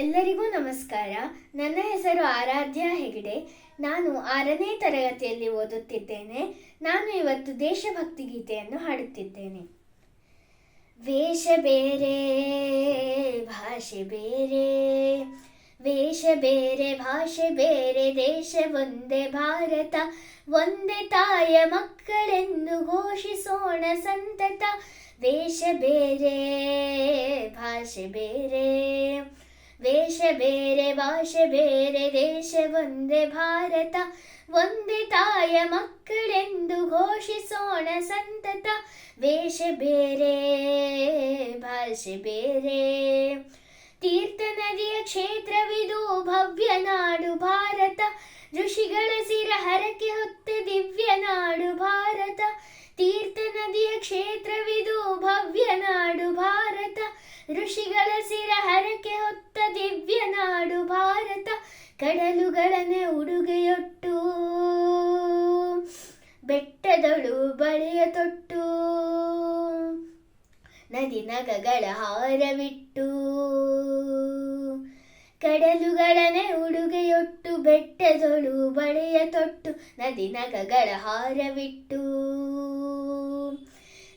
ಎಲ್ಲರಿಗೂ ನಮಸ್ಕಾರ. ನನ್ನ ಹೆಸರು ಆರಾಧ್ಯ ಹೆಗಡೆ. ನಾನು 6ನೇ ತರಗತಿಯಲ್ಲಿ ಓದುತ್ತಿದ್ದೇನೆ. ನಾನು ಇವತ್ತು ದೇಶಭಕ್ತಿ ಗೀತೆಯನ್ನು ಹಾಡುತ್ತಿದ್ದೇನೆ. ವೇಷ ಬೇರೆ ಭಾಷೆ ಬೇರೆ, ವೇಷ ಬೇರೆ ಭಾಷೆ ಬೇರೆ, ದೇಶ ಒಂದೇ ಭಾರತ, ಒಂದೇ ತಾಯ ಮಕ್ಕಳೆಂದು ಘೋಷಿಸೋಣ ಸಂತತ. ವೇಷ ಬೇರೆ ಭಾಷೆ ಬೇರೆ, ವೇಷ ಬೇರೆ ಭಾಷೆ ಬೇರೆ, ದೇಶ ಒಂದೇ ಭಾರತ, ಒಂದೇ ತಾಯ ಮಕ್ಕಳೆಂದು ಘೋಷಿಸೋಣ ಸಂತತ. ವೇಷ ಬೇರೆ ಭಾಷೆ ಬೇರೆ, ತೀರ್ಥ ನದಿಯ ಕ್ಷೇತ್ರವಿದು ಭವ್ಯ ನಾಡು ಭಾರತ, ಋಷಿಗಳ ಸಿರ ಹರಕೆ ಹೊತ್ತ ದಿವ್ಯ ನಾಡು ಭಾರತ. ತೀರ್ಥ ನದಿಯ ಕ್ಷೇತ್ರವಿದು ಭವ್ಯ ನಾಡು ಭಾರತ, ಋಷಿಗಳ ಸಿರ ಹರಕೆ ಹೊತ್ತ ದಿವ್ಯ ನಾಡು ಭಾರತ. ಕಡಲುಗಳನ್ನೇ ಉಡುಗೆಯೊಟ್ಟು, ಬೆಟ್ಟದಳು ಬಳೆಯ ತೊಟ್ಟು, ನದಿ ನಗಗಳ ಹಾರವಿಟ್ಟು, ಕಡಲುಗಳನ್ನೇ ಉಡುಗೆಯೊಟ್ಟು, ಬೆಟ್ಟದಳು ಬಳೆಯ ತೊಟ್ಟು, ನದಿ ನಗಗಳ ಹಾರವಿಟ್ಟು,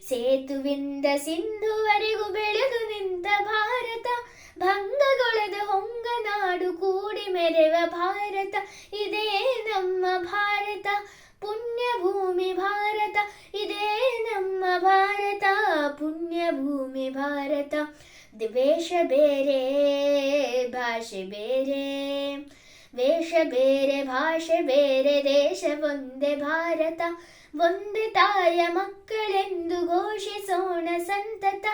ಸೇತುವಿಂದ ಸಿಂಧುವರೆಗೂ ಬೆಳೆದು ನಿಂತ ಭಾರತ, ಭಂಗಗೊಳದ ಹೊಂಗನಾಡು ಕೂಡಿ ಮೆರೆವ ಭಾರತ. ಇದೇ ನಮ್ಮ ಭಾರತ, ಪುಣ್ಯ ಭೂಮಿ ಭಾರತ, ಇದೇ ನಮ್ಮ ಭಾರತ, ಪುಣ್ಯ ಭೂಮಿ ಭಾರತ. ವೇಷ ಬೇರೆ ಭಾಷೆ ಬೇರೆ, ವೇಷ ಬೇರೆ ಭಾಷೆ ಬೇರೆ, ದೇಶ ಒಂದೇ ಭಾರತ, ಒಂದೇ ತಾಯ ಮಕ್ಕಳೆಂದು ಘೋಷಿಸೋಣ ಸಂತತ.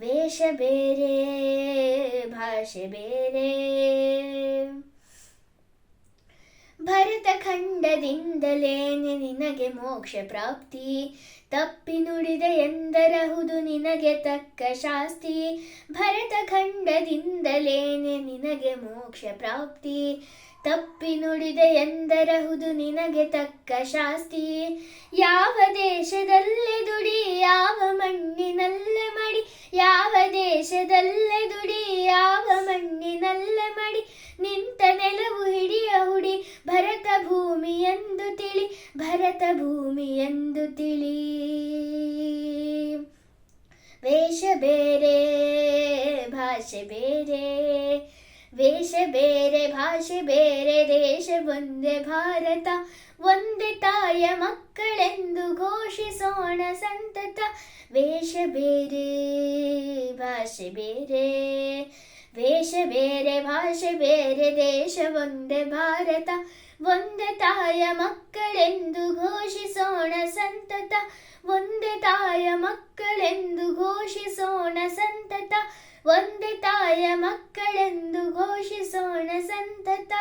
ವೇಷ ಬೇರೆ ಭಾಷೆ ಬೇರೆ. ಭರತ ಖಂಡದಿಂದಲೇನೆ ನಿನಗೆ ಮೋಕ್ಷ ಪ್ರಾಪ್ತಿ, ತಪ್ಪಿ ನುಡಿದೆ ಎಂದರಹುದು ನಿನಗೆ ತಕ್ಕ ಶಾಸ್ತಿ. ಭರತ ಖಂಡದಿಂದಲೇನೆ ನಿನಗೆ ಮೋಕ್ಷ ಪ್ರಾಪ್ತಿ, ತಪ್ಪಿ ನುಡಿದೆ ಎಂದರಹುದು ನಿನಗೆ ತಕ್ಕ ಶಾಸ್ತಿ. ಯಾವ ದೇಶದಲ್ಲೇ ದುಡಿ, ಯಾವ ಮಣ್ಣಿನಲ್ಲೇ ಮಡಿ, ಯಾವ ದೇಶದಲ್ಲೇ ದುಡಿ, ಯಾವ ಮಣ್ಣಿನಲ್ಲೇ ಮಡಿ, ನಿಂತ ನೆಲವು ಹಿಡಿಯ ಹುಡಿ, ಭರತ ಭೂಮಿ ಎಂದು ತಿಳಿ, ಭರತ ಭೂಮಿ ಎಂದು ತಿಳಿ. ವೇಷ ಬೇರೆ ಭಾಷೆ ಬೇರೆ, ವೇಷ ಬೇರೆ ಭಾಷೆ ಬೇರೆ, ದೇಶ ಒಂದೇ ಭಾರತ, ಒಂದೇ ತಾಯ ಮಕ್ಕಳೆಂದು ಘೋಷಿಸೋಣ ಸಂತತ. ವೇಷ ಬೇರೆ ಭಾಷೆ ಬೇರೆ, ವೇಷ ಬೇರೆ ಭಾಷೆ ಬೇರೆ, ದೇಶ ಒಂದೇ ಭಾರತ, ಒಂದೇ ತಾಯ ಮಕ್ಕಳೆಂದು ಘೋಷಿಸೋಣ ಸಂತತ. ಒಂದೇ ತಾಯ ಮಕ್ಕಳೆಂದು ಘೋಷಿಸೋಣ ಸಂತತ, ಒಂದೇ ತಾಯ ಮಕ್ಕಳೆಂದು ಘೋಷಿಸೋಣ ಸಂತತ.